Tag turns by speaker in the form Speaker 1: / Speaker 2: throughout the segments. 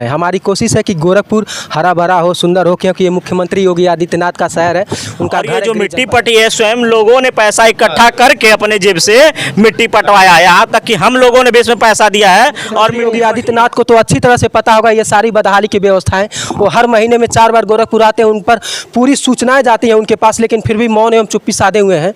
Speaker 1: हमारी कोशिश है कि गोरखपुर हरा भरा हो, सुंदर हो, क्योंकि ये मुख्यमंत्री योगी आदित्यनाथ का शहर है। उनका
Speaker 2: और ये
Speaker 1: घर
Speaker 2: जो मिट्टी पटी है स्वयं लोगों ने पैसा इकट्ठा करके अपने जेब से मिट्टी पटवाया है। यहाँ तक कि हम लोगों ने भी इसमें पैसा दिया है। और
Speaker 1: योगी आदित्यनाथ को तो अच्छी तरह से पता होगा ये सारी बदहाली की व्यवस्थाएं। वो हर महीने में 4 बार गोरखपुर आते हैं, उन पर पूरी सूचनाएं जाती हैं उनके पास, लेकिन फिर भी मौन एवं चुप्पी साधे हुए हैं।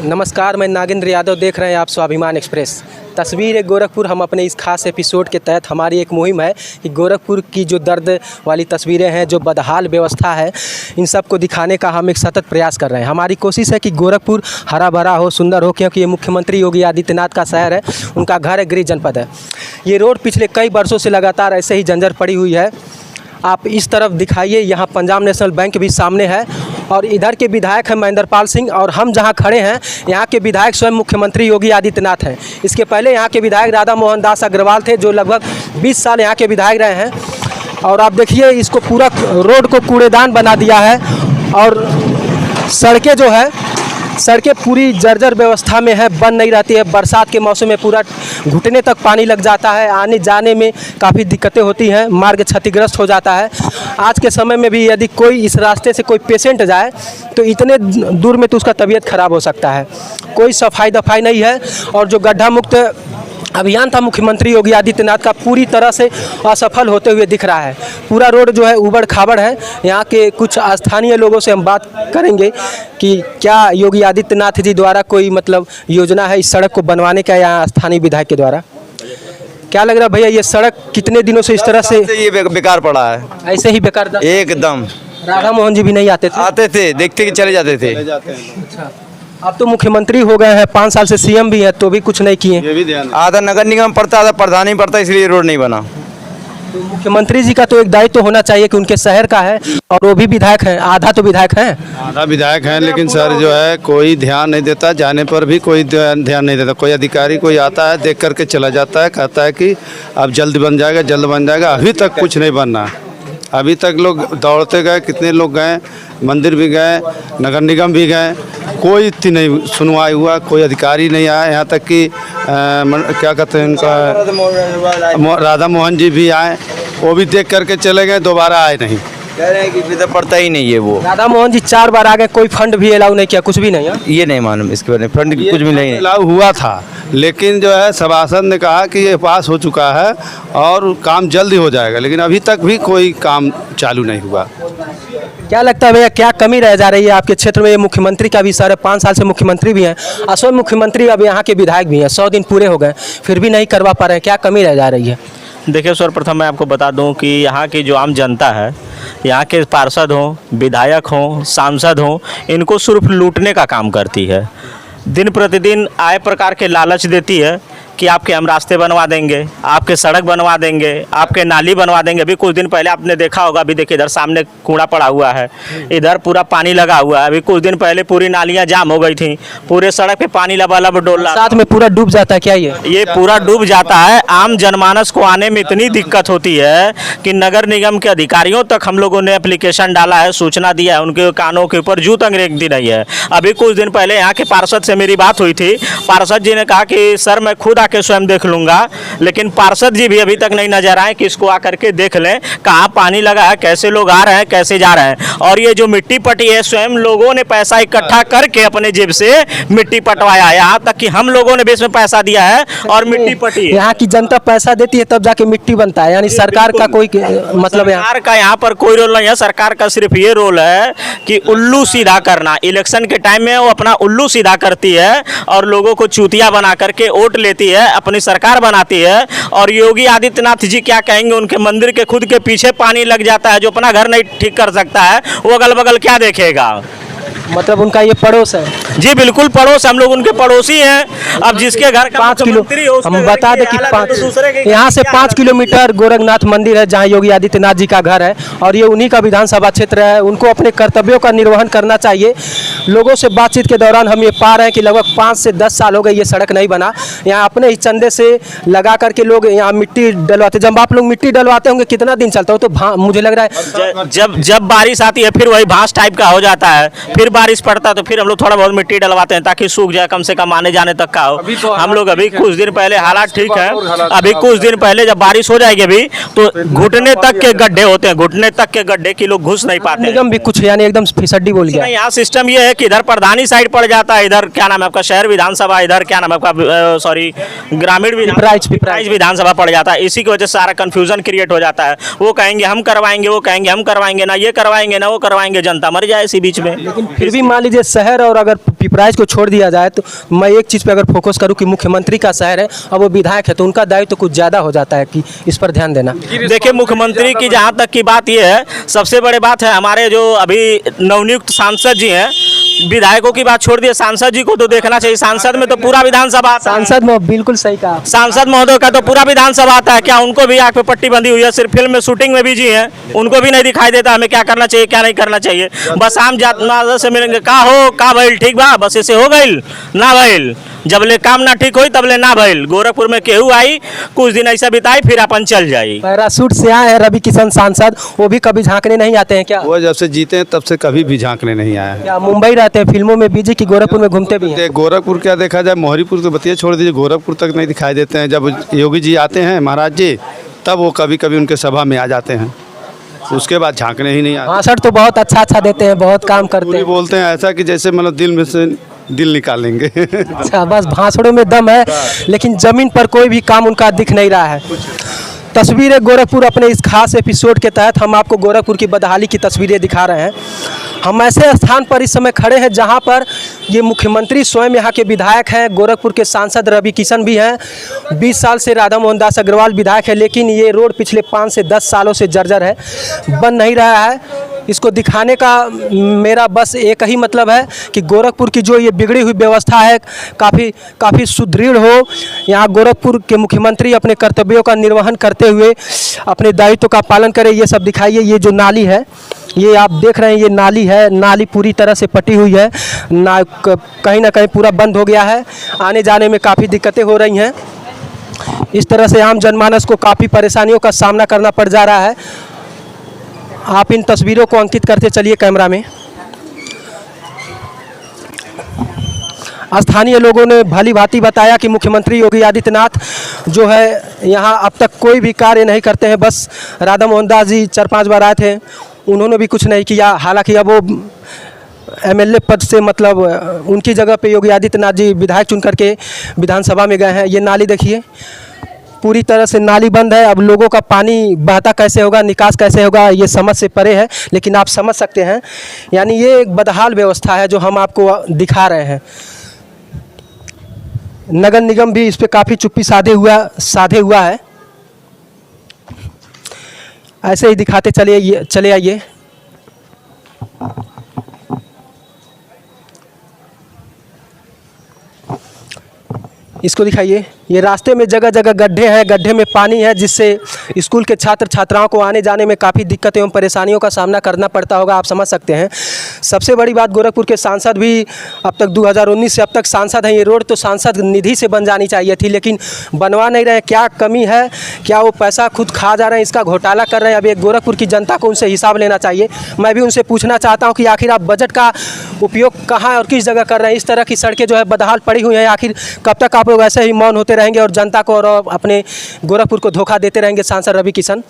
Speaker 1: नमस्कार, मैं नागेंद्र यादव, देख रहे हैं आप स्वाभिमान एक्सप्रेस। तस्वीर है गोरखपुर। हम अपने इस खास एपिसोड के तहत हमारी एक मुहिम है कि गोरखपुर की जो दर्द वाली तस्वीरें हैं, जो बदहाल व्यवस्था है, इन सब को दिखाने का हम एक सतत प्रयास कर रहे हैं। हमारी कोशिश है कि गोरखपुर हरा भरा हो, सुंदर हो, क्योंकि ये मुख्यमंत्री योगी आदित्यनाथ का शहर है। उनका घर है गृह जनपद है। ये रोड पिछले कई वर्षों से लगातार ऐसे ही जंजर पड़ी हुई है। आप इस तरफ दिखाइए, यहाँ पंजाब नेशनल बैंक भी सामने है और इधर के विधायक हैं महेंद्रपाल सिंह, और हम जहाँ खड़े हैं यहाँ के विधायक स्वयं मुख्यमंत्री योगी आदित्यनाथ हैं। इसके पहले यहाँ के विधायक राधा मोहन दास अग्रवाल थे, जो लगभग 20 साल यहाँ के विधायक रहे हैं। और आप देखिए, इसको पूरा रोड को कूड़ेदान बना दिया है और सड़कें पूरी जर्जर व्यवस्था में है, बन नहीं रहती है। बरसात के मौसम में पूरा घुटने तक पानी लग जाता है, आने जाने में काफ़ी दिक्कतें होती हैं, मार्ग क्षतिग्रस्त हो जाता है। आज के समय में भी यदि कोई इस रास्ते से कोई पेशेंट जाए तो इतने दूर में तो उसका तबीयत खराब हो सकता है। कोई सफाई दफाई नहीं है। और जो गड्ढा मुक्त अभियान था मुख्यमंत्री योगी आदित्यनाथ का, पूरी तरह से असफल होते हुए दिख रहा है। पूरा रोड जो है उबड़ खाबड़ है। यहाँ के कुछ स्थानीय लोगों से हम बात करेंगे कि क्या योगी आदित्यनाथ जी द्वारा कोई योजना है इस सड़क को बनवाने का, या स्थानीय विधायक के द्वारा। क्या लग रहा है भैया, ये सड़क कितने दिनों से इस तरह से
Speaker 3: ये बेकार पड़ा है?
Speaker 1: ऐसे ही बेकार
Speaker 3: एकदम।
Speaker 1: राधा मोहन जी भी नहीं आते थे?
Speaker 3: देखते कि चले जाते थे।
Speaker 1: अच्छा, अब तो मुख्यमंत्री हो गए हैं, 5 साल से सीएम भी है, तो भी कुछ नहीं किए।
Speaker 3: आधा नगर निगम पड़ता, आधा प्रधान ही पड़ता, इसलिए रोड नहीं बना।
Speaker 1: तो मुख्यमंत्री जी का तो एक दायित्व तो होना चाहिए कि उनके शहर का है, और वो भी विधायक हैं, आधा तो विधायक हैं।
Speaker 4: आधा विधायक हैं, लेकिन सर जो है कोई ध्यान नहीं देता। जाने पर भी कोई ध्यान नहीं देता। कोई अधिकारी कोई आता है, देख करके चला जाता है, कहता है कि अब जल्द बन जाएगा, जल्द बन जाएगा। अभी तक कुछ नहीं बनना। अभी तक लोग दौड़ते गए, कितने लोग गए, मंदिर भी गए, नगर निगम भी गए, कोई इतनी नहीं सुनवाई हुआ, कोई अधिकारी नहीं आया। यहाँ तक कि क्या कहते हैं इनका, राधा मोहन जी भी आए, वो भी देख करके चले गए, दोबारा आए नहीं।
Speaker 3: कह रहे हैं कि इधर पड़ता ही नहीं है वो।
Speaker 1: राधा मोहन जी 4 बार आ गए, कोई फंड भी अलाउ नहीं किया, कुछ भी नहीं है।
Speaker 3: ये नहीं मालूम इसके बारे में, फंड कुछ भी नहीं
Speaker 4: अलाउ हुआ था, लेकिन जो है सभासद ने कहा कि ये पास हो चुका है और काम जल्दी हो जाएगा, लेकिन अभी तक भी कोई काम चालू नहीं हुआ।
Speaker 1: क्या लगता है भैया, क्या कमी रह जा रही है आपके क्षेत्र में? ये मुख्यमंत्री का भी सर है, 5 साल से मुख्यमंत्री भी हैं, असल मुख्यमंत्री अब यहाँ के विधायक भी हैं, 100 दिन पूरे हो गए, फिर भी नहीं करवा पा रहे हैं। क्या कमी रह जा रही है?
Speaker 2: देखिए सर्वप्रथम मैं आपको बता दूं कि यहाँ की जो आम जनता है, यहाँ के पार्षद हों, विधायक हों, सांसद हों, इनको सिर्फ लूटने का काम करती है। दिन प्रतिदिन आए प्रकार के लालच देती है कि आपके हम रास्ते बनवा देंगे, आपके सड़क बनवा देंगे, आपके नाली बनवा देंगे। अभी कुछ दिन पहले आपने देखा होगा, अभी देखिए इधर सामने कूड़ा पड़ा हुआ है, इधर पूरा पानी लगा हुआ है। अभी कुछ दिन पहले पूरी नालियां जाम हो गई थी, पूरे सड़क पे पानी लबालब डोल रहा,
Speaker 1: साथ में पूरा डूब जाता है। क्या ये
Speaker 2: पूरा डूब जाता है। आम जनमानस को आने में इतनी दिक्कत होती है कि नगर निगम के अधिकारियों तक हम लोगों ने एप्लीकेशन डाला है, सूचना दिया है, उनके कानों के ऊपर जूं तक रेंगती नहीं है। अभी कुछ दिन पहले यहाँ के पार्षद से मेरी बात हुई थी। पार्षद जी ने कहा कि सर मैं खुद आके स्वयं देख लूंगा, लेकिन पार्षद जी भी अभी तक नहीं नजर आए कि इसको आकर के देख लें कहाँ पानी लगा है, कैसे लोग आ रहे हैं, कैसे जा रहे हैं। और ये जो मिट्टी पटी है, स्वयं लोगों ने पैसा इकट्ठा करके अपने जेब से मिट्टी पटवाया है। यहाँ तक कि हम लोगों ने भी इसमें पैसा दिया है और मिट्टी पटी है।
Speaker 1: यहाँ की जनता पैसा देती है तब जाके मिट्टी बनता है, यानी सरकार का कोई
Speaker 2: सरकार का यहाँ पर कोई रोल नहीं है। सरकार का सिर्फ ये रोल है कि उल्लू सीधा करना। इलेक्शन के टाइम में वो अपना उल्लू सीधा करती है और लोगों को चूतिया बना करके वोट लेती है, अपनी सरकार बनाती है। और योगी आदित्यनाथ जी क्या कहेंगे, उनके मंदिर के खुद के पीछे पानी लग जाता है। जो अपना घर नहीं ठीक कर सकता है वो अगल बगल क्या देखेगा?
Speaker 1: उनका ये पड़ोस है।
Speaker 2: जी बिल्कुल पड़ोस, हम लोग उनके पड़ोसी हैं। अब जिसके घर का
Speaker 1: 5 किलो, हम बता दें कि यहाँ से 5 किलोमीटर गोरखनाथ मंदिर है, जहाँ योगी आदित्यनाथ जी का घर है, और ये उन्हीं का विधानसभा क्षेत्र है। उनको अपने कर्तव्यों का निर्वहन करना चाहिए। लोगों से बातचीत के दौरान हम ये पा रहे हैं कि लगभग 5 से 10 साल हो गए ये सड़क नहीं बना। यहाँ अपने ही चंदे से लगा करके लोग यहाँ मिट्टी डलवाते। जब आप लोग मिट्टी डलवाते होंगे कितना दिन चलता हो? तो मुझे लग रहा है
Speaker 2: जब बारिश आती है फिर वही भांस टाइप का हो जाता है, फिर बारिश पड़ता है तो फिर हम लोग थोड़ा बहुत मिट्टी डलवाते हैं ताकि सूख जाए, कम से कम आने जाने तक का हो। हम लोग अभी कुछ दिन पहले, हालात ठीक है, अभी कुछ दिन पहले जब बारिश हो जाएगी अभी तो घुटने तक के गड्ढे होते हैं, घुटने तक के गड्ढे की लोग घुस नहीं पाते।
Speaker 1: निगम भी कुछ यानी एकदम फिसड्डी बोल गया।
Speaker 2: यहाँ सिस्टम ये है कि इधर प्रधानी साइड पड़ जाता है, इधर क्या नाम है आपका शहर विधानसभा, इधर क्या नाम है आपका सॉरी ग्रामीण विधानसभा पड़ जाता है। इसी की वजह से सारा कंफ्यूजन क्रिएट हो जाता है। वो कहेंगे हम करवाएंगे, वो कहेंगे हम करवाएंगे, ना ये करवाएंगे ना वो करवाएंगे, जनता मर जाए इसी बीच में।
Speaker 1: लेकिन फिर भी मान लीजिए शहर और अगर पिपराइच को छोड़ दिया जाए तो मैं एक चीज़ पे अगर फोकस करूं कि मुख्यमंत्री का शहर है और वो विधायक है तो उनका दायित्व तो कुछ ज़्यादा हो जाता है कि इस पर ध्यान देना।
Speaker 2: देखिए मुख्यमंत्री की जहाँ तक की बात ये है, सबसे बड़ी बात है हमारे जो अभी नवनियुक्त सांसद जी हैं, विधायकों की बात छोड़ दिए, सांसद जी को तो देखना चाहिए। सांसद में तो पूरा विधानसभा आता है।
Speaker 1: सांसद में बिल्कुल सही कहा।
Speaker 2: सांसद महोदय का तो पूरा विधानसभा आता है। क्या उनको भी आंख पे पट्टी बंधी हुई है? सिर्फ फिल्म में शूटिंग में बिजी हैं, उनको भी नहीं दिखाई देता हमें क्या करना चाहिए क्या नहीं करना चाहिए। बस आम जात से मिलेंगे, का भइल ठीक बा, बस ऐसे हो गइल ना भइल, जबले काम ना ठीक होई तबले ना भइल। गोरखपुर में केहू आई, कुछ दिन ऐसा बिताई, फिर अपन चल जाई।
Speaker 1: पैरासूट से आए हैं रवि किशन सांसद, वो भी कभी झांकने नहीं आते हैं क्या?
Speaker 4: वो जब से जीते हैं तब से कभी भी झांकने नहीं आया है।
Speaker 1: क्या मुंबई रहते हैं, फिल्मों में बिजी कि गोरखपुर में घूमते भी हैं?
Speaker 4: गोरखपुर क्या देखा जाए, मोहरीपुर तो बतिया छोड़ दीजिए, गोरखपुर तक नहीं दिखाई देते हैं। जब योगी जी आते हैं महाराज जी, तब वो कभी कभी उनके सभा में आ जाते हैं, उसके बाद झांकने ही नहीं आते।
Speaker 1: भाषण तो बहुत अच्छा देते हैं, बहुत काम करते
Speaker 4: पूरी
Speaker 1: हैं।
Speaker 4: बोलते हैं ऐसा कि जैसे मतलब दिल में से दिल निकालेंगे।
Speaker 1: अच्छा, बस भाषणों में दम है लेकिन जमीन पर कोई भी काम उनका दिख नहीं रहा है। तस्वीरें गोरखपुर अपने इस खास एपिसोड के तहत हम आपको गोरखपुर की बदहाली की तस्वीरें दिखा रहे हैं। हम ऐसे स्थान पर इस समय खड़े हैं जहां पर ये मुख्यमंत्री स्वयं यहाँ के विधायक हैं, गोरखपुर के सांसद रवि किशन भी हैं, 20 साल से राधा मोहन दास अग्रवाल विधायक है, लेकिन ये रोड पिछले 5 से 10 सालों से जर्जर है, बन नहीं रहा है। इसको दिखाने का मेरा बस एक ही मतलब है कि गोरखपुर की जो ये बिगड़ी हुई व्यवस्था है काफ़ी सुदृढ़ हो। यहाँ गोरखपुर के मुख्यमंत्री अपने कर्तव्यों का निर्वहन करते हुए अपने दायित्व का पालन करें। ये सब दिखाइए। ये जो नाली है, ये आप देख रहे हैं, ये नाली है, नाली पूरी तरह से पटी हुई है ना, कहीं ना कहीं पूरा बंद हो गया है। आने जाने में काफ़ी दिक्कतें हो रही हैं। इस तरह से आम जनमानस को काफ़ी परेशानियों का सामना करना पड़ जा रहा है। आप इन तस्वीरों को अंकित करते चलिए कैमरा में। स्थानीय लोगों ने भली भांति बताया कि मुख्यमंत्री योगी आदित्यनाथ जो है यहाँ अब तक कोई भी कार्य नहीं करते हैं। बस राधा मोहन दास जी 4-5 बार आए थे, उन्होंने भी कुछ नहीं किया। हालांकि अब वो एमएलए पद से मतलब उनकी जगह पे योगी आदित्यनाथ जी विधायक चुन करके विधानसभा में गए हैं। ये नाली देखिए, पूरी तरह से नाली बंद है। अब लोगों का पानी बहता कैसे होगा, निकास कैसे होगा, ये समझ से परे है, लेकिन आप समझ सकते हैं। यानी ये एक बदहाल व्यवस्था है जो हम आपको दिखा रहे हैं। नगर निगम भी इस पे काफ़ी चुप्पी साधे हुआ है। ऐसे ही दिखाते चले आइए। इसको दिखाइए। ये रास्ते में जगह जगह गड्ढे हैं, गड्ढे में पानी है, जिससे स्कूल के छात्र छात्राओं को आने जाने में काफ़ी दिक्कतें एवं परेशानियों का सामना करना पड़ता होगा, आप समझ सकते हैं। सबसे बड़ी बात, गोरखपुर के सांसद भी अब तक 2019 से अब तक सांसद हैं। ये रोड तो सांसद निधि से बन जानी चाहिए थी, लेकिन बनवा नहीं रहे। क्या कमी है, क्या वो पैसा खुद खा जा रहे हैं, इसका घोटाला कर रहे हैं? अब एक गोरखपुर की जनता को उनसे हिसाब लेना चाहिए। मैं भी उनसे पूछना चाहता हूँ कि आखिर आप बजट का उपयोग कहाँ और किस जगह कर रहे हैं? इस तरह की सड़कें जो है बदहाल पड़ी हुई हैं, आखिर कब तक आप लोग ऐसे ही मौन होते रहेंगे और जनता को और अपने गोरखपुर को धोखा देते रहेंगे? सांसद रवि किशन,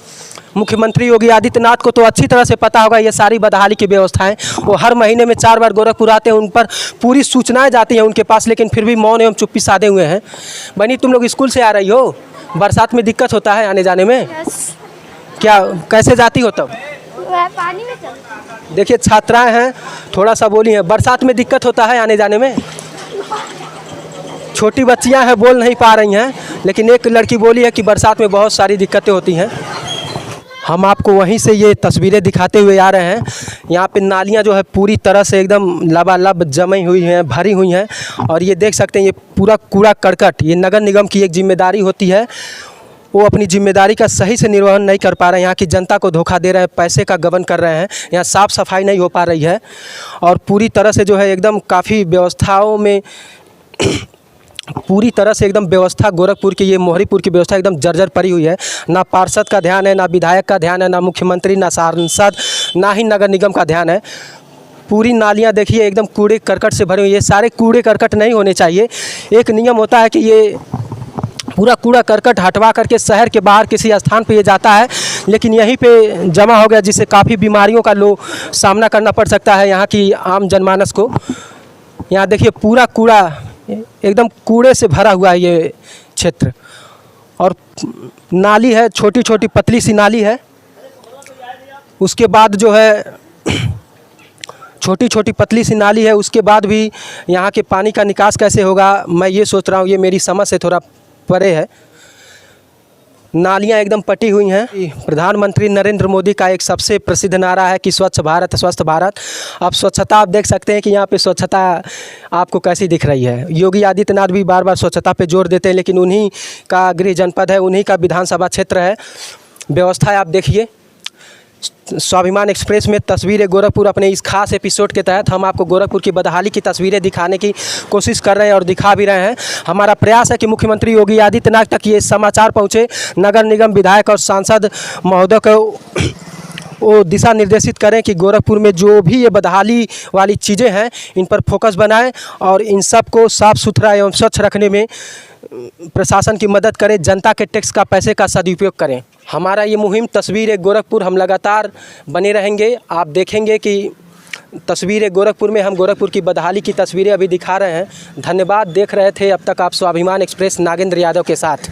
Speaker 1: मुख्यमंत्री योगी आदित्यनाथ को तो अच्छी तरह से पता होगा ये सारी बदहाली की व्यवस्थाएं। वो हर महीने में 4 बार गोरखपुर आते हैं, उन पर पूरी सूचनाएं जाती हैं उनके पास, लेकिन फिर भी मौन एवं चुप्पी साधे हुए हैं। बनी, तुम लोग स्कूल से आ रही हो, बरसात में दिक्कत होता है आने जाने में? क्या कैसे जाती हो तब?
Speaker 5: पानी में चल।
Speaker 1: देखिए छात्राएं हैं, थोड़ा सा बोली हैं, बरसात में दिक्कत होता है आने जाने में? छोटी बच्चियां हैं, बोल नहीं पा रही हैं, लेकिन एक लड़की बोली है कि बरसात में बहुत सारी दिक्कतें होती हैं। हम आपको वहीं से ये तस्वीरें दिखाते हुए आ रहे हैं। यहाँ पे नालियाँ जो है पूरी तरह से एकदम लबालब जमी हुई हैं, भरी हुई हैं, और ये देख सकते हैं ये पूरा कूड़ा करकट ये नगर निगम की एक जिम्मेदारी होती है। वो अपनी जिम्मेदारी का सही से निर्वहन नहीं कर पा रहे हैं, यहाँ की जनता को धोखा दे रहे हैं, पैसे का गबन कर रहे हैं, यहाँ साफ़ सफाई नहीं हो पा रही है और पूरी तरह से जो है एकदम काफ़ी व्यवस्थाओं में पूरी तरह से एकदम व्यवस्था गोरखपुर की, ये मोहरीपुर की व्यवस्था एकदम जर्जर पड़ी हुई है। ना पार्षद का ध्यान है, ना विधायक का ध्यान है, ना मुख्यमंत्री, ना सांसद, ना ही नगर निगम का ध्यान है। पूरी नालियाँ देखिए एकदम कूड़े करकट से भरी हुई है। ये सारे कूड़े करकट नहीं होने चाहिए। एक नियम होता है कि ये पूरा कूड़ा करकट हटवा करके शहर के बाहर किसी स्थान पे ये जाता है, लेकिन यहीं पे जमा हो गया, जिससे काफ़ी बीमारियों का सामना करना पड़ सकता है यहाँ की आम जनमानस को। यहाँ देखिए पूरा कूड़ा एकदम कूड़े से भरा हुआ है ये क्षेत्र, और नाली है, छोटी छोटी पतली सी नाली है। उसके बाद जो है छोटी छोटी पतली सी नाली है, उसके बाद भी यहाँ के पानी का निकास कैसे होगा, मैं ये सोच रहा हूँ, ये मेरी समझ से थोड़ा परे है। नालियाँ एकदम पटी हुई हैं। प्रधानमंत्री नरेंद्र मोदी का एक सबसे प्रसिद्ध नारा है कि स्वच्छ भारत स्वस्थ भारत। अब स्वच्छता आप देख सकते हैं कि यहाँ पे स्वच्छता आपको कैसी दिख रही है। योगी आदित्यनाथ भी बार बार स्वच्छता पे जोर देते हैं, लेकिन उन्हीं का गृह जनपद है, उन्हीं का विधानसभा क्षेत्र है। व्यवस्था आप देखिए। स्वाभिमान एक्सप्रेस में तस्वीरें गोरखपुर अपने इस खास एपिसोड के तहत हम आपको गोरखपुर की बदहाली की तस्वीरें दिखाने की कोशिश कर रहे हैं और दिखा भी रहे हैं। हमारा प्रयास है कि मुख्यमंत्री योगी आदित्यनाथ तक ये समाचार पहुंचे, नगर निगम विधायक और सांसद महोदय को वो दिशा निर्देशित करें कि गोरखपुर में जो भी ये बदहाली वाली चीज़ें हैं इन पर फोकस बनाएं और इन सब को साफ़ सुथरा एवं स्वच्छ रखने में प्रशासन की मदद करें, जनता के टैक्स का पैसे का सदुपयोग करें। हमारा ये मुहिम तस्वीरें गोरखपुर हम लगातार बने रहेंगे। आप देखेंगे कि तस्वीरें गोरखपुर में हम गोरखपुर की बदहाली की तस्वीरें अभी दिखा रहे हैं। धन्यवाद। देख रहे थे अब तक आप स्वाभिमान एक्सप्रेस नागेंद्र यादव के साथ।